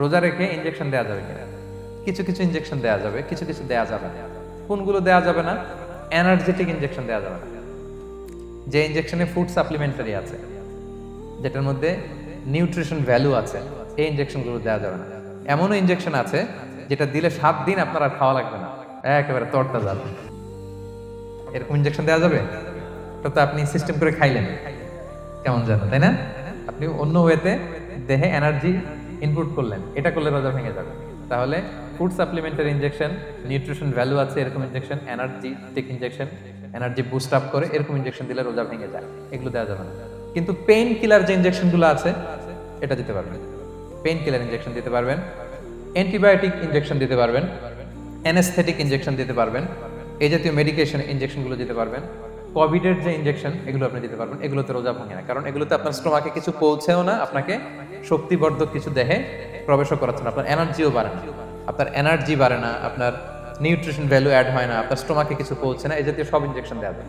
রোজা রেখে ইনজেকশন দেওয়া যাবে কিনা? কিছু কিছু ইনজেকশন দেওয়া যাবে, কিছু কিছু দেওয়া যাবে না। কোনগুলো দেওয়া যাবে না? এনার্জেটিক ইনজেকশন দেওয়া যাবে না। যে ইনজেকশনে ফুড সাপ্লিমেন্টারি আছে, যেটার মধ্যে নিউট্রিশন ভ্যালু আছে, এই ইনজেকশনগুলো দেওয়া যাবে না। এমনও ইনজেকশন আছে যেটা দিলে 7 দিন আপনার আর খাওয়া লাগবে না, একেবারে তরটা যাবে। এরকম ইনজেকশন দেওয়া যাবে? তো আপনি সিস্টেম করে খাইলেন কেমন যেন, তাই না? আপনি অন্য ওয়েতে দেহে এনার্জি ইনপুট করলেন, এটা করলে রোজা ভেঙে যাবে। তাহলে food supplementary injection, nutrition value আছে এরকম injection, energetic injection, energy boost up করে এরকম ইনজেকশন দিলে রোজা ভেঙে যায়, এগুলো দেওয়া যাবে না। কিন্তু পেইন কিলার যে ইনজেকশনগুলো আছে এটা দিতে পারবেন। পেইন কিলার ইনজেকশন দিতে পারবেন, অ্যান্টিবায়োটিক ইনজেকশন দিতে পারবেন, অ্যানেস্থেটিক ইনজেকশন দিতে পারবেন, এই জাতীয় মেডিকেশন ইনজেকশনগুলো দিতে পারবেন। কোভিডের যে ইনজেকশন এগুলো আপনি দিতে পারবেন। এগুলোতে রোজা ভাঙে না, কারণ এগুলোতে আপনার স্টোমাকে কিছু পৌঁছেও না, আপনাকে শক্তিবর্ধক কিছু দেহে প্রবেশও করাচ্ছে না, আপনার এনার্জিও বাড়ে না, আপনার এনার্জি বাড়ে না, আপনার নিউট্রিশন ভ্যালু অ্যাড হয় না, আপনার স্টোমাকে কিছু পৌঁছে না, এই জাতীয় সব ইনজেকশন দেওয়া যায়।